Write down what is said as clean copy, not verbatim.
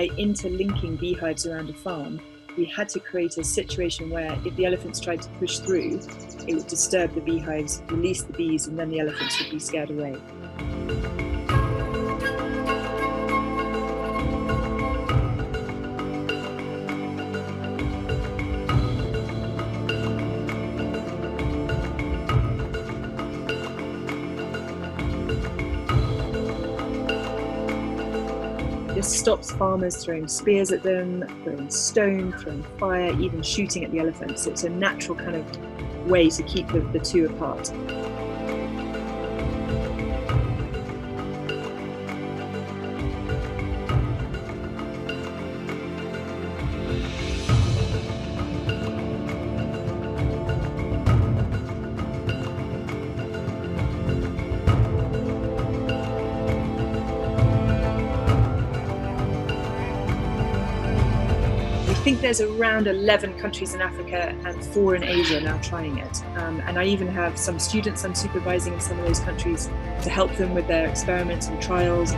by interlinking beehives around a farm, we had to create a situation where if the elephants tried to push through, it would disturb the beehives, release the bees, and then the elephants would be scared away. This stops farmers throwing spears at them, throwing stone, throwing fire, even shooting at the elephants. It's a natural kind of way to keep the two apart. I think there's around 11 countries in Africa and 4 in Asia now trying it. And I even have some students I'm supervising in some of those countries to help them with their experiments and trials.